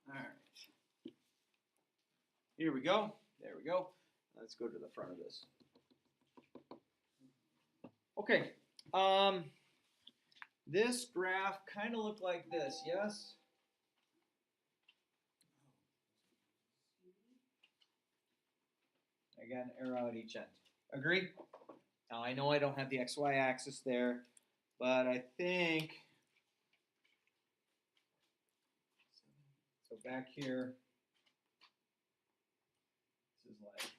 All right. Here we go. There we go. Let's go to the front of this. Okay. This graph kind of looked like this, yes? Again, arrow at each end. Agree? Now, I know I don't have the XY axis there, but I think, so back here, this is like,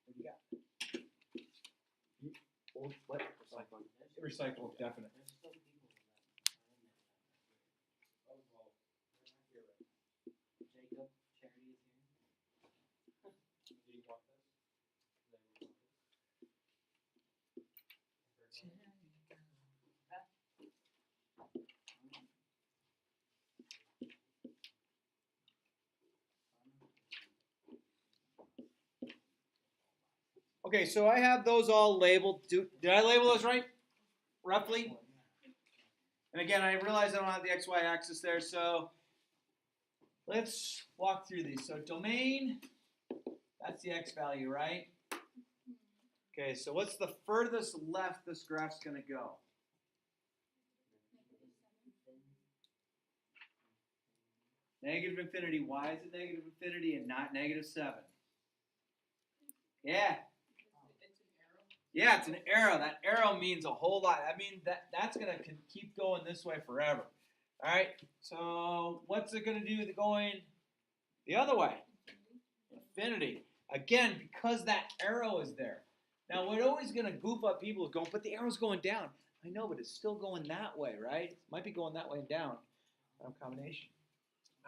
what do you got? What? Recycle, definite. Okay, so I have those all labeled. Did I label those right? Roughly? And again, I realize I don't have the XY axis there, so let's walk through these. So domain, that's the X value, right? Okay, so what's the furthest left this graph's going to go? Negative infinity. Why is it negative infinity and not negative 7? Yeah. Yeah, it's an arrow. That arrow means a whole lot. That means that's going to keep going this way forever. All right, so what's it going to do going the other way? Infinity. Again, because that arrow is there. Now, what always going to goof up people is going, but the arrow's going down. I know, but it's still going that way, right? It might be going that way and down. Combination.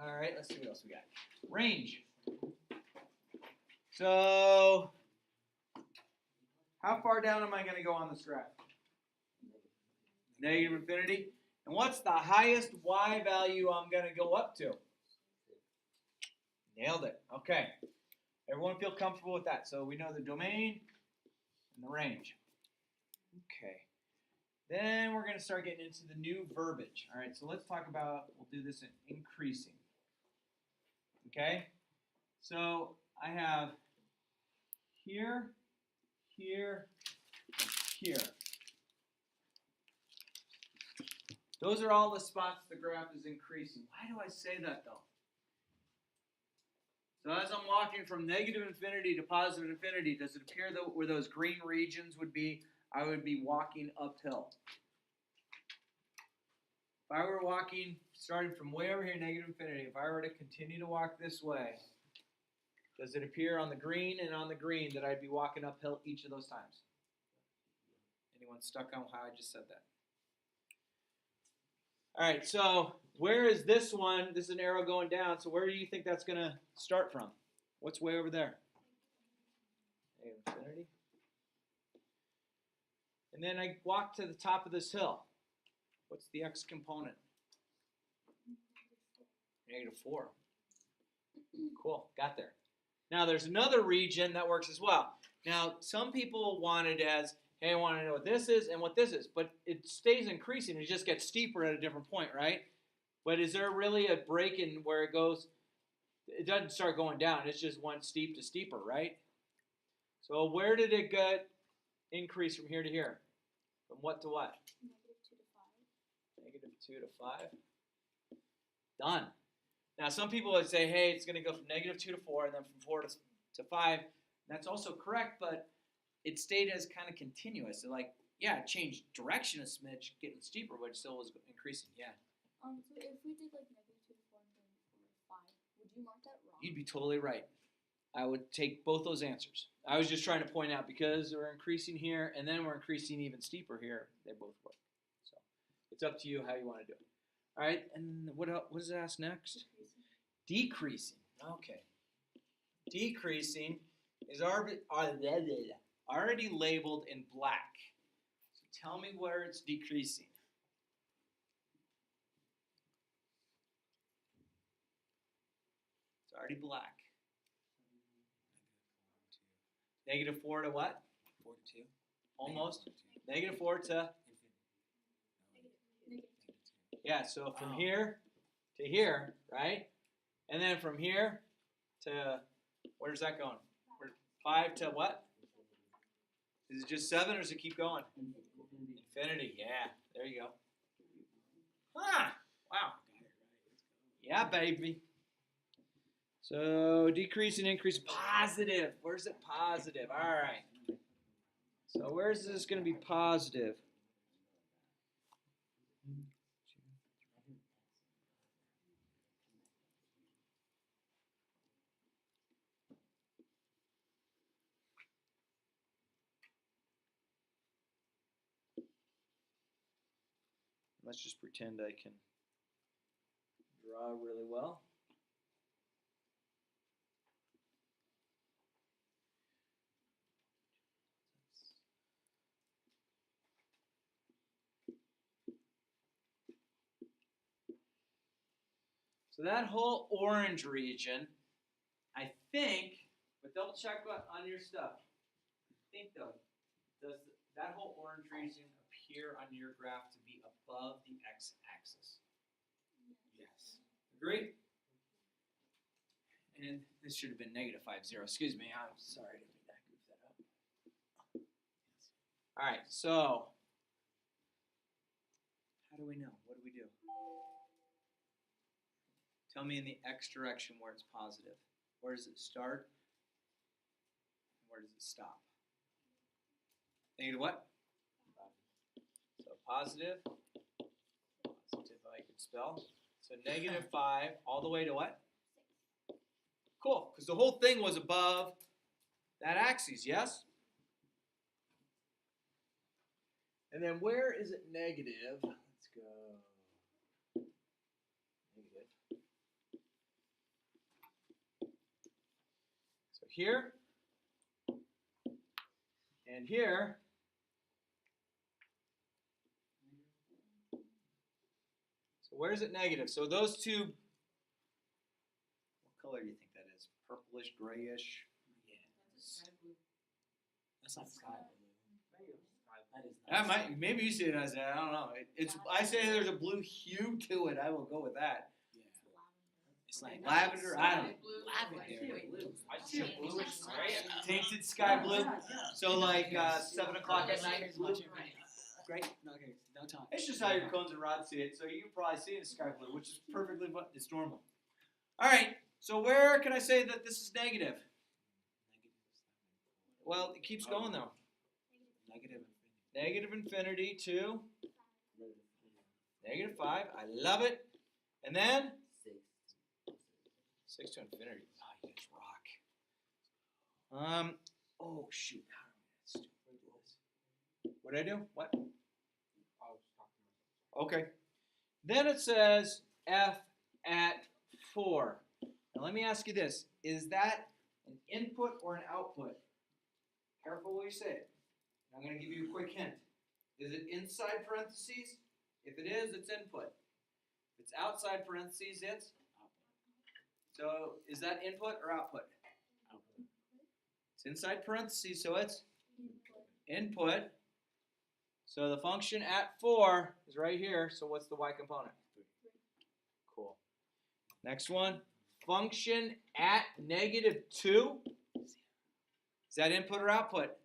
All right, let's see what else we got. Range. So, how far down am I going to go on this graph? Negative infinity. And what's the highest y value I'm going to go up to? Nailed it. Okay. Everyone feel comfortable with that. So we know the domain and the range. Okay. Then we're going to start getting into the new verbiage. All right, so let's talk about, we'll do this in increasing. Okay? So I have here, here, and here. Those are all the spots the graph is increasing. Why do I say that, though? So as I'm walking from negative infinity to positive infinity, does it appear that where those green regions would be, I would be walking uphill? If I were walking, starting from way over here, negative infinity, if I were to continue to walk this way, does it appear on the green and on the green that I'd be walking uphill each of those times? Anyone stuck on how I just said that? All right, so where is this one? This is an arrow going down, so where do you think that's going to start from? What's way over there? Infinity. And then I walk to the top of this hill. What's the x component? -4. Cool, got there. Now there's another region that works as well. Now some people want it as, hey, I want to know what this is and what this is, but it stays increasing. It just gets steeper at a different point, right? But is there really a break in where it goes? It doesn't start going down. It's just one steep to steeper, right? So where did it get increase from here to here? From what to what? -2 to 5. Done. Now, some people would say, hey, it's going to go from -2 to 4, and then from 4 to 5. And that's also correct, but it stayed as kind of continuous. So, like, yeah, it changed direction a smidge, getting steeper, but it still was increasing, yeah. So if we did, like, -2 to 4 and then 4 to 5, would you mark that wrong? You'd be totally right. I would take both those answers. I was just trying to point out because we're increasing here, and then we're increasing even steeper here, they both work. So it's up to you how you want to do it. All right, and what does it ask next? Decreasing. Okay. Decreasing is already labeled in black. So tell me where it's decreasing. Already black. -4 to what? 4 to 2. Almost. -4 to, yeah, so from here to here, right? And then from here to, where's that going? 5 to what? Is it just 7 or does it keep going? Infinity, yeah. There you go. Ah, wow. Yeah, baby. So decrease and increase, positive. Where's it positive? All right. So where's this going to be positive? Let's just pretend I can draw really well. So that whole orange region, I think, but double check on your stuff. I think though, does that whole orange region appear on your graph to be above the x-axis? Yes. Agree? And this should have been -5, 0. Excuse me, I'm sorry to goof that up. All right, so how do we know? What do we do? Tell me in the x direction where it's positive. Where does it start? Where does it stop? Negative what? So positive. Positive, I can spell. So -5 all the way to what? Cool, because the whole thing was above that axis, yes? And then where is it negative? Let's go. Negative. So here and here. So where is it negative? So those two, what color do you think that is? Purplish, grayish? Yeah. That's not sky blue. That is not That might, maybe you see it as that. I don't know. I say there's a blue hue to it. I will go with that. Yeah. It's like Lavender. I don't know. lavender. I see a bluish gray. Tainted sky blue. So like 7 o'clock at night blue. Great. Okay, no time. It's just how your cones and rods see it. So you probably see it as sky blue, which is perfectly fine. It's normal. All right. So where can I say that this is negative? Well, it keeps going though. Negative infinity to -5. I love it. And then 6 to infinity. Oh, you guys rock. Oh shoot. What did I do? What? Okay. Then it says f at 4. Now let me ask you this. Is that an input or an output? Careful what you say it. I'm going to give you a quick hint. Is it inside parentheses? If it is, it's input. If it's outside parentheses, it's output. So is that input or output? Output. It's inside parentheses, so it's input. So the function at 4 is right here. So what's the y component? 3. Cool. Next one. Function at -2. Is that input or output?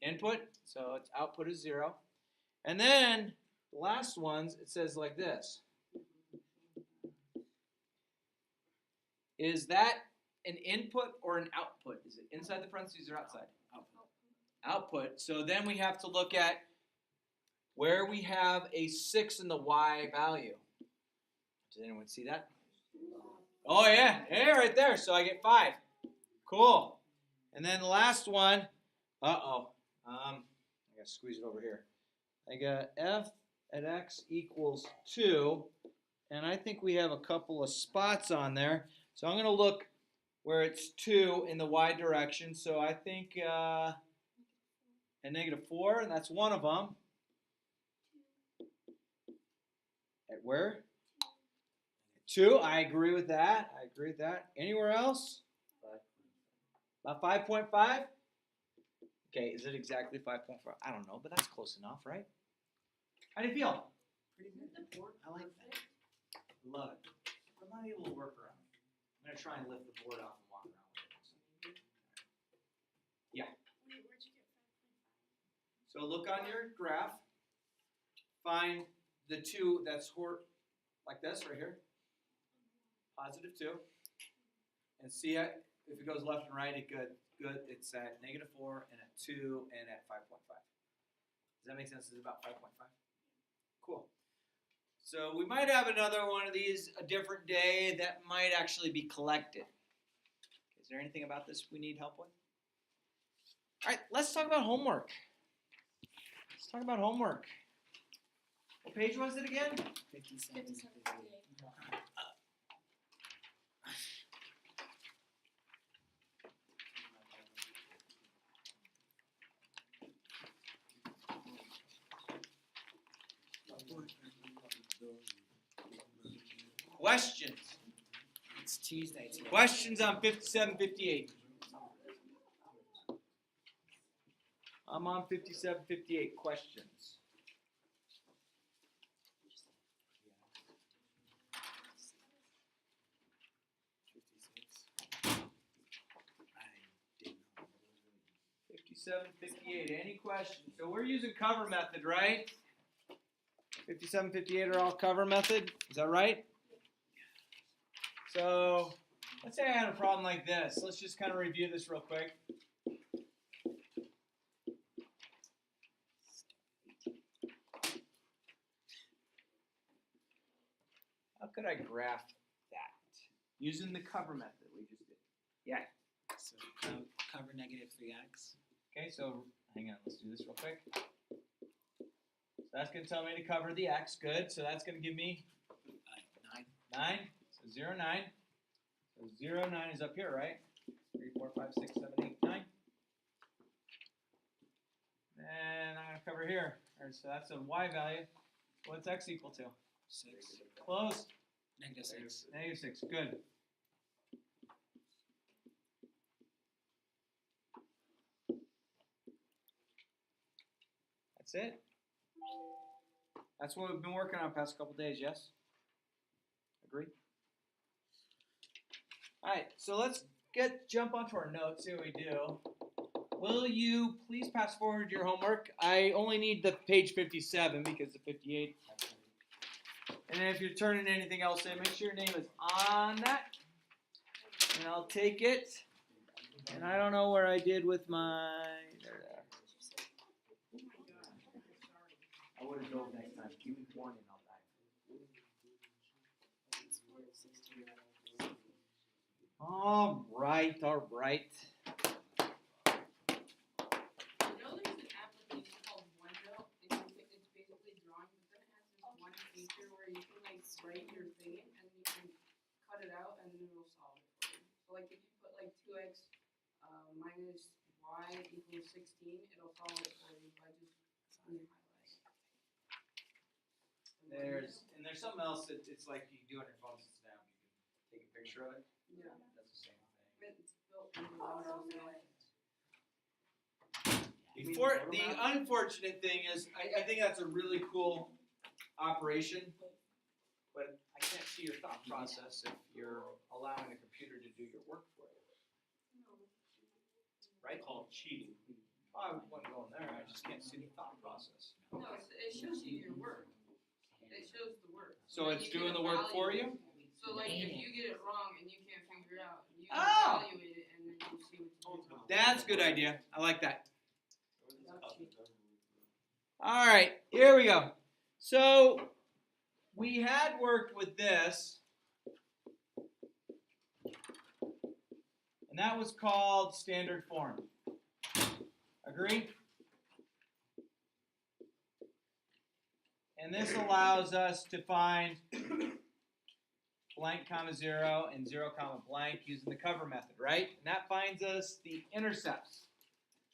Input. So its output is 0. And then the last ones, it says like this. Is that an input or an output? Is it inside the parentheses or outside? Output. Output. So then we have to look at where we have a 6 in the y value. Does anyone see that? Oh yeah, yeah, right there. So I get 5. Cool. And then the last one, I gotta squeeze it over here. I got f at x equals 2, and I think we have a couple of spots on there. So I'm gonna look where it's 2 in the y direction. So I think at -4, and that's one of them. At where? At 2, I agree with that. Anywhere else? About 5.5? Okay, is it exactly 5.5? I don't know, but that's close enough, right? How do you feel? Pretty good. I like that. Love it. I'm not able to work around it. I'm going to try and lift the board off and walk around with it. Yeah. Wait, where'd you get 5.5? So look on your graph. Find the 2 that's like this right here. Positive 2. And see if it goes left and right, good. It's at -4 and at 2 and at 5.5. Does that make sense? It's about 5.5. Cool. So we might have another one of these a different day that might actually be collected. Is there anything about this we need help with? All right, let's talk about homework. What page was it again? 57. 57. Questions. It's Tuesday today. Questions on 57, 58. I'm on 57, 58. Questions. I didn't know. 57, 58. Any questions? So we're using cover method, right? 57, 58 are all cover method. Is that right? So let's say I had a problem like this. Let's just kind of review this real quick. How could I graph that? Using the cover method we just did. Yeah. So cover -3x. Okay, so hang on, let's do this real quick. So that's going to tell me to cover the x. Good. So that's going to give me 9. 9. So 0, 9. So 0, 9 is up here, right? 3, 4, 5, 6, 7, 8, 9. And I'm going to cover here. All right, so that's a y value. What's x equal to? 6. Close. -6. -6. Good. That's it. That's what we've been working on the past couple days, yes? Agree? Alright, so let's jump onto our notes, see what we do. Will you please pass forward your homework? I only need the page 57 because the 58. And then if you're turning anything else in, make sure your name is on that. And I'll take it. And I don't know where I did with my... There. I would have drove next time. Give me warning, I'll die. All right. You know there's an application called OneNote, and it's basically drawing, but then it has this one feature where you can like write your thing and you can cut it out and then it'll solve it for you. So like if you put like 2x minus y equals 16, it'll solve it for you by just highlighting. There's something else that it's like you can do on your phone. It's now you can take a picture of it. Yeah. That's the same thing. It's built into OneNote now. Before the unfortunate thing is, I think that's a really cool operation, but I can't see your thought process if you're allowing the computer to do your work for you. Right? Called cheating. Oh, I wouldn't go in there. I just can't see the thought process. No, it shows you your work. It shows the work. So then it's you can doing the work for evaluate. you? So like if you get it wrong and you can't figure it out, you Oh! evaluate it and then you see what to do. That's a good idea. I like that. That's cheating. All right, here we go. So we had worked with this, and that was called standard form. Agree? And this allows us to find blank comma 0 and 0 comma blank using the cover method, right? And that finds us the intercepts.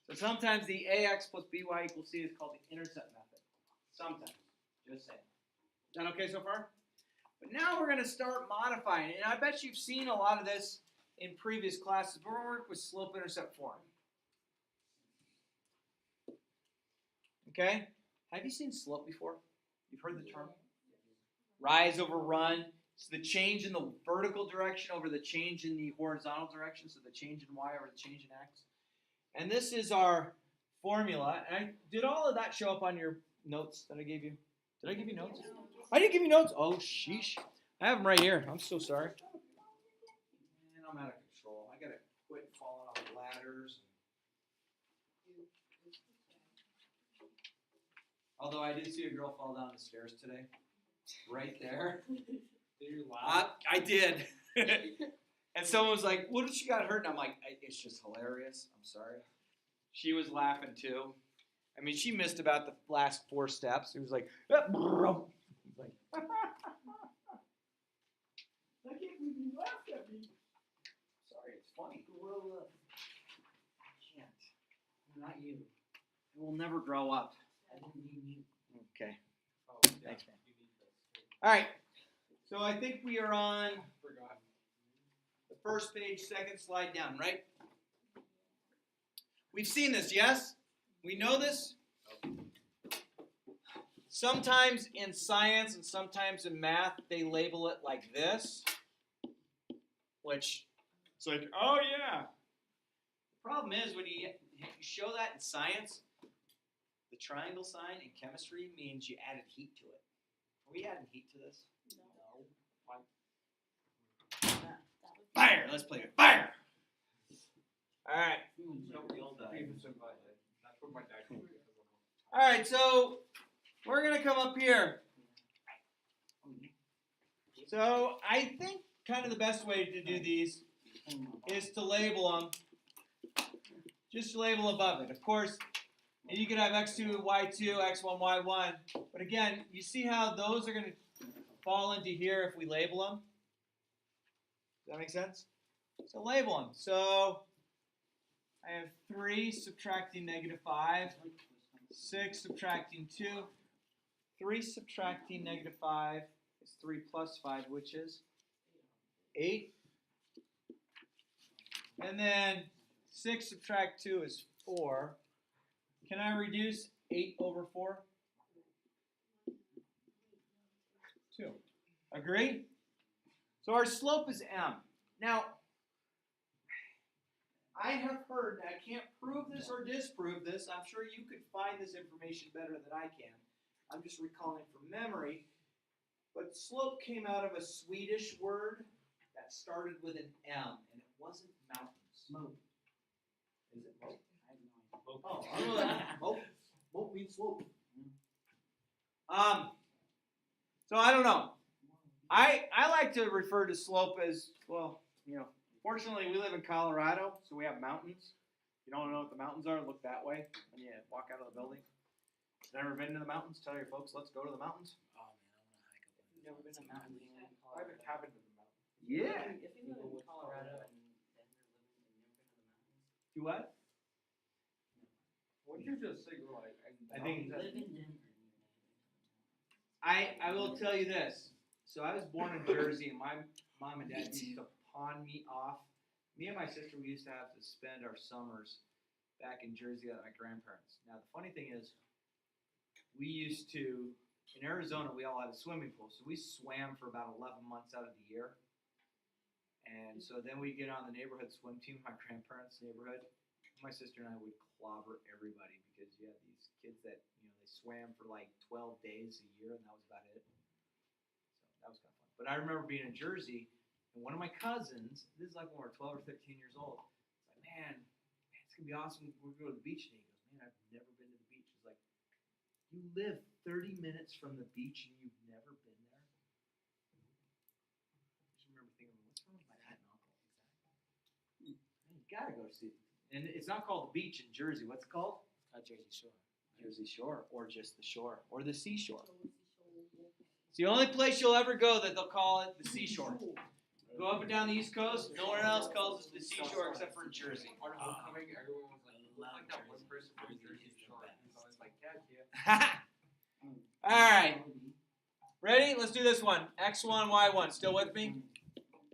So sometimes the ax plus by equals c is called the intercept method. Sometimes. Just saying. Is that okay so far? But now we're going to start modifying. And I bet you've seen a lot of this in previous classes. But we're going to work with slope-intercept form. Okay? Have you seen slope before? You've heard the term? Rise over run. So the change in the vertical direction over the change in the horizontal direction. So the change in y over the change in x. And this is our formula. And did all of that show up on your notes that I gave you? Did I give you notes? I didn't give you notes? Oh, sheesh. I have them right here. I'm so sorry. Man, I'm out of control. I got to quit falling off ladders. Although I did see a girl fall down the stairs today. Right there. Did you laugh? I did. And someone was like, what if she got hurt? And I'm like, it's just hilarious. I'm sorry. She was laughing too. I mean, she missed about the last 4 steps. It was like, I can't believe you laughed at me. Sorry, it's funny. Grow up. I can't. Not you. I will never grow up. I didn't mean you. Okay. Oh, yeah. Thanks, man. All right. So I think we are on the first page, second slide down, right? We've seen this, yes? We know this? Sometimes in science and sometimes in math, they label it like this, which it's like, oh yeah. The problem is when you show that in science, the triangle sign in chemistry means you added heat to it. Are we adding heat to this? No. No. That would be Fire! Let's play it. Fire! All right. All right, so we're going to come up here. So I think kind of the best way to do these is to label them. Just label above it. Of course, you could have x2, y2, x1, y1. But again, you see how those are going to fall into here if we label them? Does that make sense? So label them. So I have 3 subtracting negative 5, 6 subtracting 2, 3 subtracting negative 5 is 3 plus 5, which is 8. And then 6 subtract 2 is 4. Can I reduce 8 over 4? 2. Agree? So our slope is m. Now, I have heard, I can't prove this or disprove this, I'm sure you could find this information better than I can. I'm just recalling it from memory. But slope came out of a Swedish word that started with an M, and it wasn't mountains. Mope. Is it mope? I have no idea. Oh, I don't know that. Mope. Mope means slope. So I don't know. I like to refer to slope as, well, you know, fortunately we live in Colorado, so we have mountains. If you don't know what the mountains are, look that way when you walk out of the building. Never been to the mountains? Tell your folks, let's go to the mountains. Oh man, I want to hike up one. Never been to mountains in I Colorado. haven't happened to the mountains. Yeah. If you live in Colorado and Denver, living and you've never been to the mountains, Do what? What you just say, like, I think- live in Denver and you've never been to the mountains. I will tell you this. So I was born in Jersey, and my mom and dad used to pawn me off. Me and my sister, we used to have to spend our summers back in Jersey at my grandparents. Now, the funny thing is, we used to, in Arizona, we all had a swimming pool. So we swam for about 11 months out of the year. And so then we get on the neighborhood swim team, my grandparents' neighborhood. My sister and I would clobber everybody because you had these kids that, you know, they swam for like 12 days a year, and that was about it. So that was kind of fun. But I remember being in Jersey, and one of my cousins, this is like when we were 12 or 13 years old, it's like, man, it's going to be awesome. We're going to go to the beach. And he goes, man, I've never been to the beach. It's like, you live 30 minutes from the beach and you've never been there? I just remember thinking, what's wrong with my aunt and uncle? Exactly. You got to go see it. And it's not called the beach in Jersey. What's it called? Jersey Shore. Jersey Shore, or just the shore, or the seashore. It's the only place you'll ever go that they'll call it the seashore. Go up and down the East Coast, nowhere else calls it the seashore except for in Jersey. On homecoming, everyone was like that one person from Jersey Shore. So I was like, yeah. All right. Ready? Let's do this one. X1, Y1. Still with me?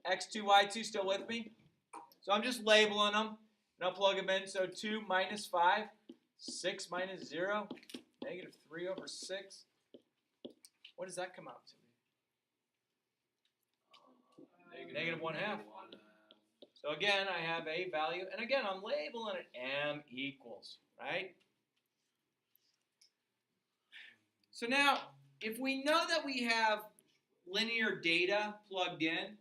X2, Y2. Still with me? So I'm just labeling them, and I'll plug them in. So 2 minus 5, 6 minus 0, negative 3 over 6. What does that come out to? Negative 1/2. So again, I have a value, and again, I'm labeling it m equals, right? So now, if we know that we have linear data plugged in,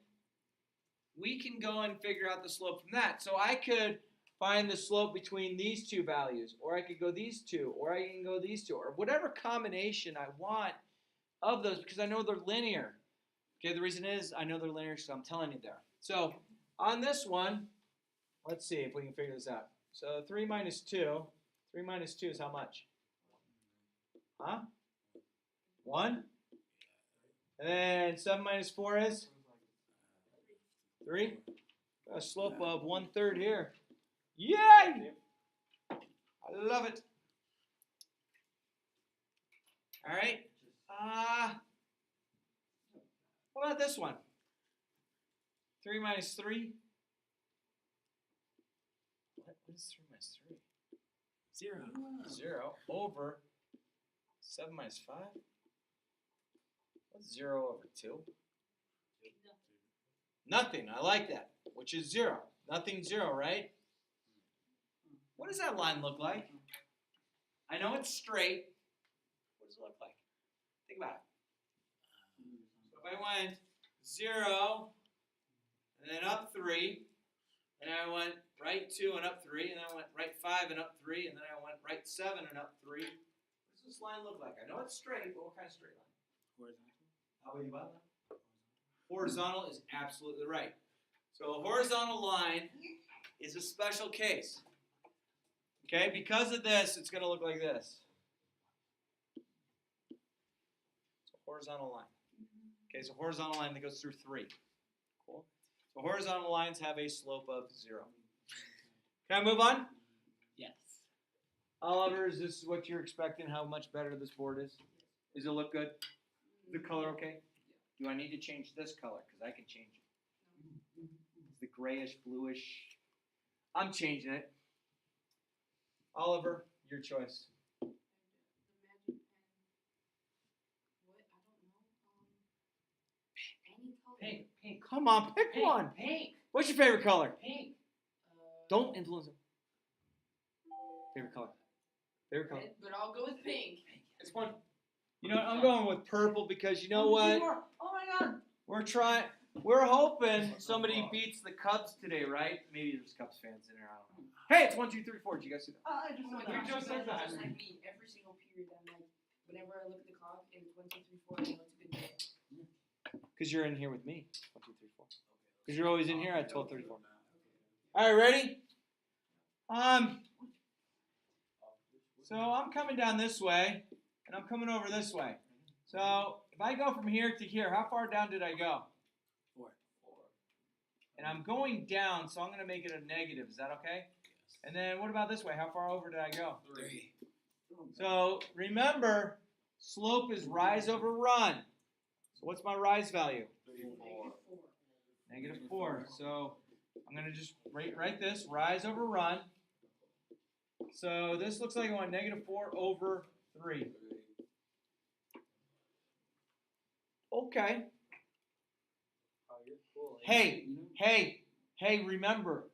we can go and figure out the slope from that. So I could find the slope between these two values, or I could go these two, or I can go these two, or whatever combination I want of those, because I know they're linear. Okay, the reason is I know they're linear, so I'm telling you there. So on this one, let's see if we can figure this out. So 3 minus 2 is how much? Huh? 1? And then 7 minus 4 is? 3? Got a slope of 1/3 here. Yay! I love it. All right. What about this one? 3 minus 3? What is 3 minus 3? 0. 0 over 7 minus 5? What's 0 over 2? Nothing. I like that. Which is 0. Nothing, 0, right? What does that line look like? I know it's straight. What does it look like? Think about it. So if I went 0, and then up 3, and I went right 2 and up 3, and then I went right 5 and up 3, and then I went right 7 and up 3. What does this line look like? I know it's straight, but what kind of straight line? Horizontal. How about you, Bob? Horizontal is absolutely right. So a horizontal line is a special case. Okay, because of this, it's going to look like this. It's a horizontal line. Okay, so horizontal line that goes through 3. Cool. So horizontal lines have a slope of 0. Can I move on? Yes. Oliver, is this what you're expecting? How much better this board is? Does it look good? The color okay? Do I need to change this color? Because I can change it. It's the grayish, bluish. I'm changing it. Oliver, your choice. The magic pen. What? I don't know. Any color. Pink. Pink. Come on, pick Pink. one. Pink. What's your favorite color? Pink. Don't influence it. Favorite color. Favorite color. Red, but I'll go with pink. It's fun. You know what? I'm going with purple because you know what? Oh my God. We're hoping somebody beats the Cubs today, right? Maybe there's Cubs fans in there. I don't know. Hey, it's 1, 2, 3, 4. Did you guys see that? I just Oh my said gosh, that. just like me, every single period I'm like, whenever I look at the clock and it's 1, 2, 3, 4, I know it's a good day. Because you're in here with me. 1, 2, 3, 4. Because you're always in here at 12:34. All right, ready? So I'm coming down this way, and I'm coming over this way. So if I go from here to here, how far down did I go? 4. And I'm going down, so I'm going to make it a negative. Is that okay? And then what about this way? How far over did I go? 3. So remember, slope is rise over run. So what's my rise value? Negative 4. So I'm going to just write this, rise over run. So this looks like I want negative 4 over 3. Okay. Hey, remember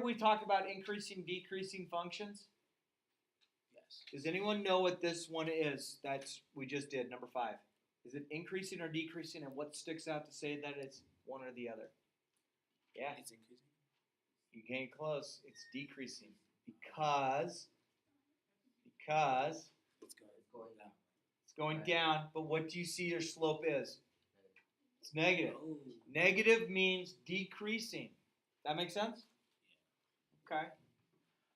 we talked about increasing, decreasing functions? Yes. Does anyone know what this one is that we just did, number 5? Is it increasing or decreasing, and what sticks out to say that it's one or the other? Yeah. It's increasing. You came close. It's decreasing because It's going down. it's going down, but what do you see your slope is? It's negative. Oh. Negative means decreasing. That make sense? Okay.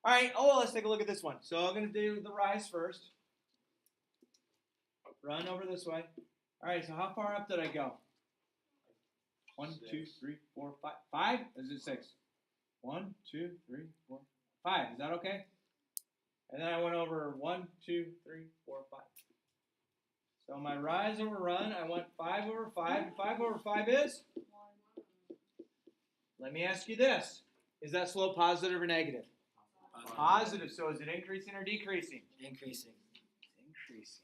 All right. Oh, let's take a look at this one. So I'm going to do the rise first. Run over this way. All right. So how far up did I go? 1, 2, 3, 4, 5. 5? Or is it 6? 1, 2, 3, 4, 5. Is that okay? And then I went over 1, 2, 3, 4, 5. So my rise over run, I want 5 over 5. And 5 over 5 is? 1. Let me ask you this. Is that slope positive or negative? Positive. So is it increasing or decreasing? Increasing. Increasing.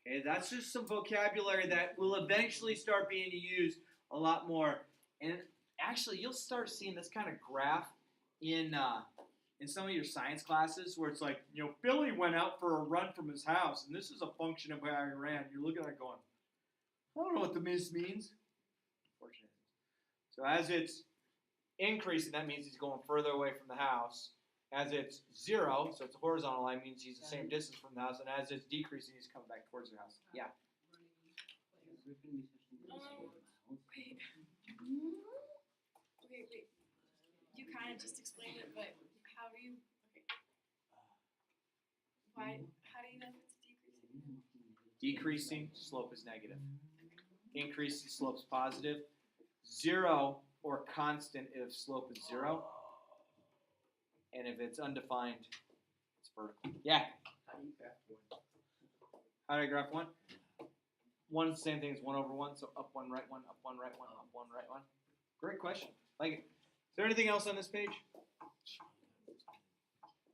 Okay, that's just some vocabulary that will eventually start being used a lot more. And actually, you'll start seeing this kind of graph in some of your science classes where it's like, Billy went out for a run from his house, and this is a function of how he ran. You're looking at it going, I don't know what this means. Unfortunately. So as it's increasing, that means he's going further away from the house. As it's 0, so it's a horizontal line, means he's the same distance from the house. And as it's decreasing, he's coming back towards the house. Yeah. Wait. You kind of just explained it, but how do you? Okay. Why? How do you know if it's decreasing? Decreasing, slope is negative. Increasing, slope's positive. 0 or constant if slope is 0. And if it's undefined, it's vertical. Yeah. How do you graph one? How do I graph 1? 1 is the same thing as 1 over 1, so up 1, right 1, up 1, right 1, up 1, right 1. Great question. Like it. Is there anything else on this page?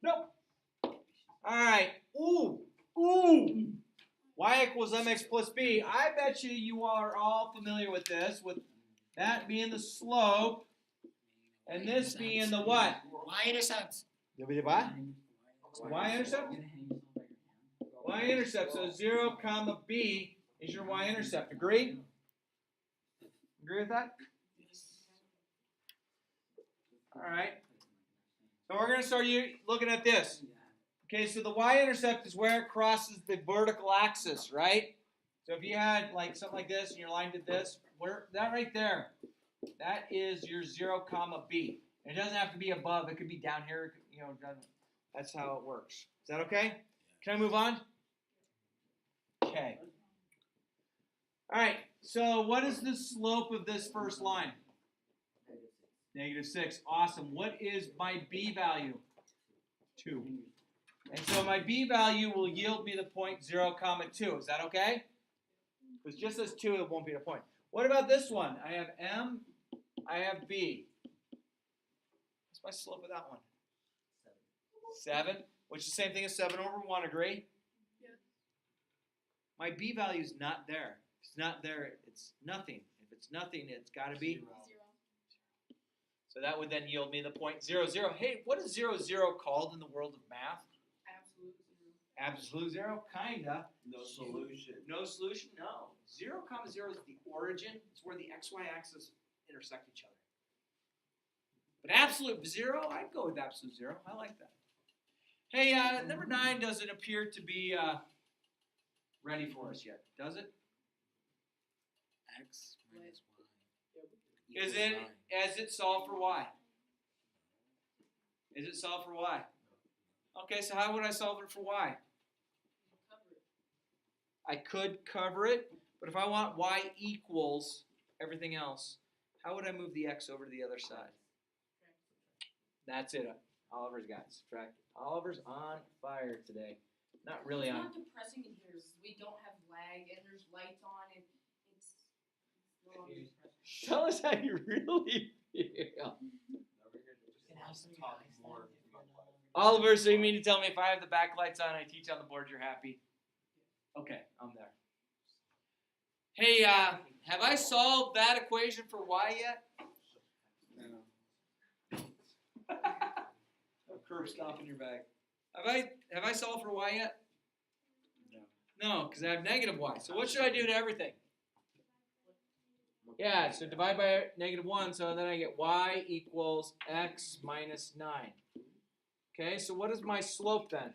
Nope. All right. Ooh. Y equals mx plus b. I bet you are all familiar with this, with that being the slope, and this being the what? Y-intercepts. What? Y-intercept? Y-intercept. So 0, comma b is your y-intercept. Agree? Agree with that? All right. So we're going to start looking at this. Okay, so the y-intercept is where it crosses the vertical axis, right? So if you had like something like this and your line did this, that right there, that is your 0, comma b. It doesn't have to be above. It could be down here. That's how it works. Is that okay? Can I move on? Okay. All right. So what is the slope of this first line? -6. Awesome. What is my b value? 2. And so my b value will yield me the point 0, comma 2. Is that okay? Because just as 2, it won't be the point. What about this one? I have m, I have b. What's my slope of that one? 7, which is the same thing as 7 over 1, agree? Yeah. My b value is not there. If it's not there, it's nothing. If it's nothing, it's got to be 0. So that would then yield me the point 0, 0. Hey, what is 0, 0 called in the world of math? Absolute 0? Kinda. No solution. No solution? No. 0, comma 0 is the origin. It's where the xy axis intersect each other. But absolute 0, I'd go with absolute 0. I like that. Hey, number 9 doesn't appear to be ready for us yet, does it? X minus Y. Is it? As it solved for y? Is it solved for y? Okay, so how would I solve it for y? I could cover it, but if I want y equals everything else, how would I move the x over to the other side? That's it. Oliver's got it. Subtract. Oliver's on fire today. Not really It's on. not depressing in here. We don't have lag and there's lights on and it's no longer depressing. Tell us how you really feel. Oliver, so you mean to tell me if I have the backlights on and I teach on the board, you're happy? Okay, I'm there. Hey, have I solved that equation for y yet? No. Curve stop in your bag. Have I solved for y yet? No, because I have negative y. So what should I do to everything? Yeah, so divide by -1, so then I get y equals x minus 9. Okay, so what is my slope then?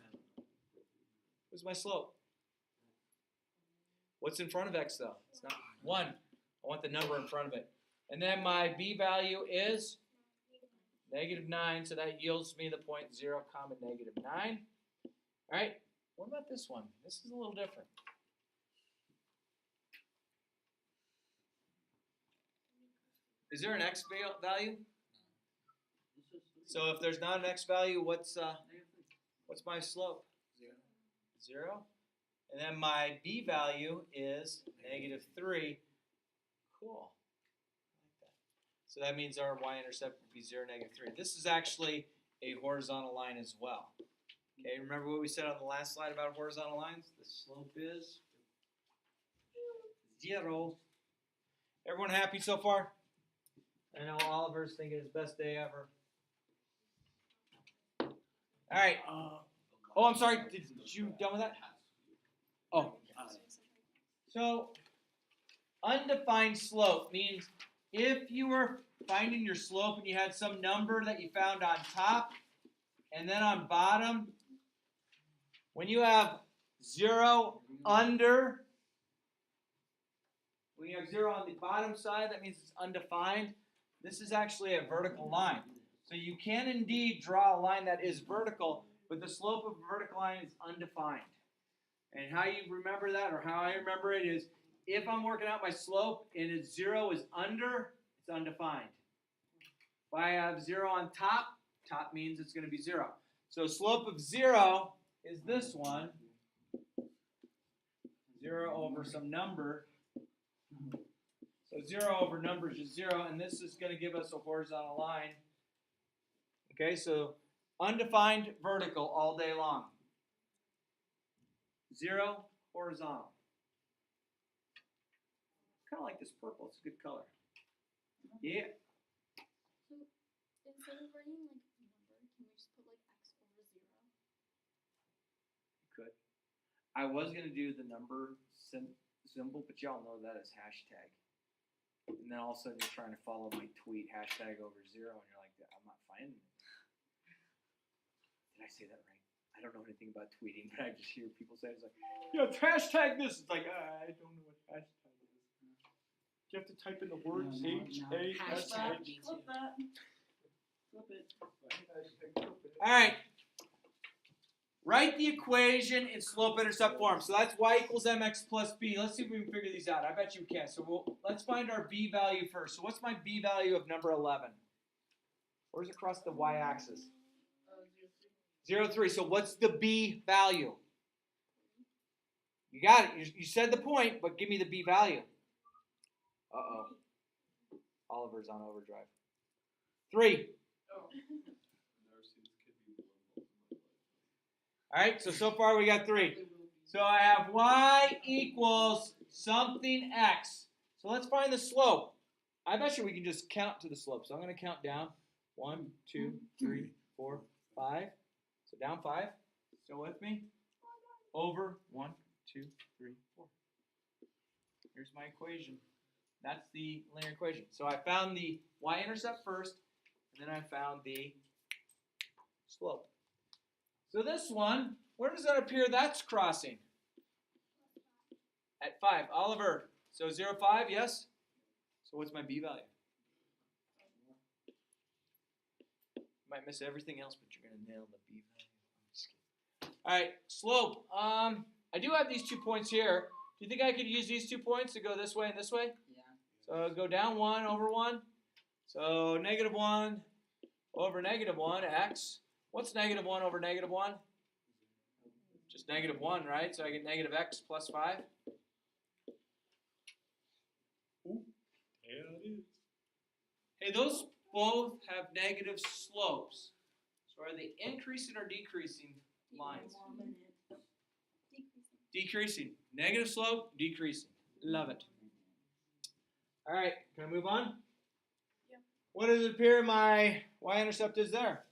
What's my slope? What's in front of x though? It's not 1. I want the number in front of it. And then my b value is -9, so that yields me the point 0, comma -9. All right, what about this one? This is a little different. Is there an x value? So if there's not an x value, what's my slope? 0. And then my b value is -3. Cool. So that means our y-intercept would be 0, -3. This is actually a horizontal line as well. Okay, remember what we said on the last slide about horizontal lines? The slope is 0. Everyone happy so far? I know Oliver's thinking his best day ever. All right. Oh, I'm sorry. Did you done with that? Oh. So, undefined slope means if you were finding your slope and you had some number that you found on top and then on bottom, when you have 0 under, when you have 0 on the bottom side, that means it's undefined. This is actually a vertical line. So you can indeed draw a line that is vertical, but the slope of a vertical line is undefined. And how you remember that, or how I remember it, is if I'm working out my slope and it's 0 is under, it's undefined. If I have 0 on top, top means it's going to be 0. So slope of 0 is this one. 0 over some number. So 0 over number is just 0, and this is going to give us a horizontal line. Okay, so undefined vertical all day long. 0 horizontal. Kind of like this purple. It's a good color. Yeah. So instead of writing like number, can we just put like x over 0? Could. I was going to do the number symbol, but y'all know that as hashtag. And then all of a sudden you're trying to follow my tweet, hashtag over 0, and you're like, I'm not finding it. Did I say that right? I don't know anything about tweeting, but I just hear people say, it's like, yeah, it's hashtag this. It's like, I don't know what hashtag is. You have to type in the words H-A-S-H. Hashtag. Flip that. Flip it. All right. Write the equation in slope-intercept form. So that's y equals mx plus b. Let's see if we can figure these out. I bet you can. So let's find our b value first. So what's my b value of number 11? Where's across the y-axis? 0, 3. So what's the b value? You got it. You said the point, but give me the b value. Uh-oh. Oliver's on overdrive. 3. All right, so far we got 3. So I have y equals something x. So let's find the slope. I bet you we can just count to the slope. So I'm going to count down. 1, 2, 3, 4, 5. So down 5. Still with me? Over 1, 2, 3, 4. Here's my equation. That's the linear equation. So I found the y-intercept first, and then I found the slope. So this one, where does that appear that's crossing? At 5. Oliver, so 0, 5, yes? So what's my b value? Might miss everything else, but you're going to nail the b value. I'm just kidding. All right, slope. I do have these 2 points here. Do you think I could use these 2 points to go this way and this way? Yeah. So go down 1 over 1. So -1 over -1, x. What's -1 over -1? Just -1, right? So I get -x plus 5. Ooh, yeah, it is. Hey, those both have negative slopes. So are they increasing or decreasing lines? Decreasing. Negative slope, decreasing. Love it. All right, can I move on? Yeah. What does it appear my y-intercept is there?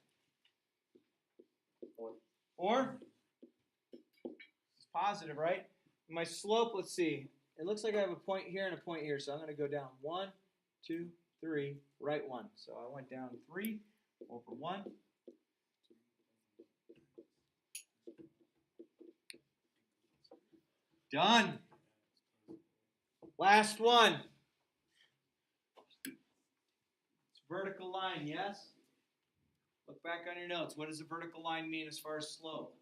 4? It's positive, right? My slope, let's see. It looks like I have a point here and a point here, so I'm going to go down 1, 2, 3, right 1. So I went down 3 over 1. Done. Last one. It's a vertical line, yes? Look back on your notes. What does a vertical line mean as far as slope?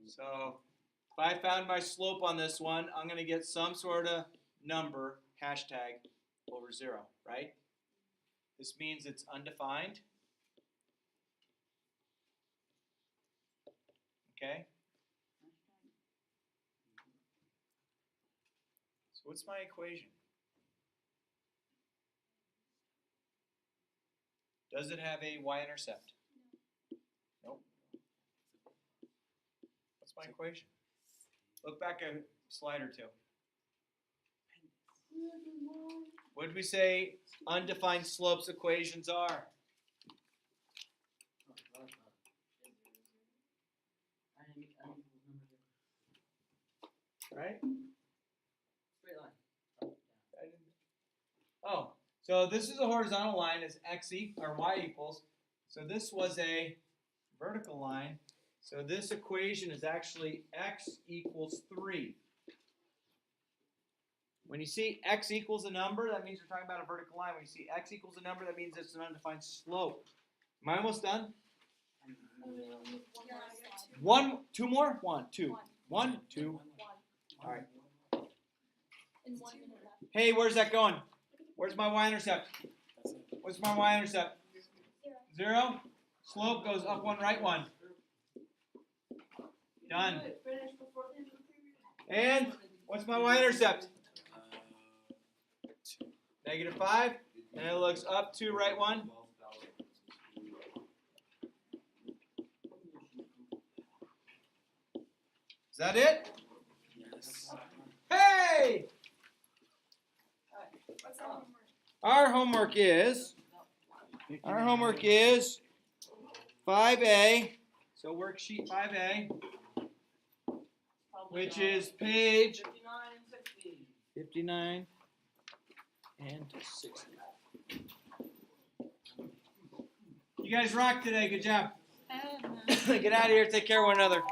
So if I found my slope on this one, I'm going to get some sort of number, hashtag, over 0, right? This means it's undefined. Okay? So what's my equation? Does it have a y-intercept? Nope. What's my equation? Look back a slide or two. What did we say undefined slopes equations are? Right? Straight line. Oh, so this is a horizontal line as or y equals. So this was a vertical line. So this equation is actually x equals 3. When you see x equals a number, that means you're talking about a vertical line. When you see x equals a number, that means it's an undefined slope. Am I almost done? Two more? One, two. One, two. All right. And 1 minute left. Hey, where's that going? Where's my y-intercept? What's my y-intercept? 0. Slope goes up 1, right 1. Done. And what's my y-intercept? -5. And it looks up 2, right 1. Is that it? Yes. Hey! What's the homework? Our homework is 5A. So worksheet 5A, which is page 59 and 60. You guys rock today. Good job. Get out of here. Take care of one another.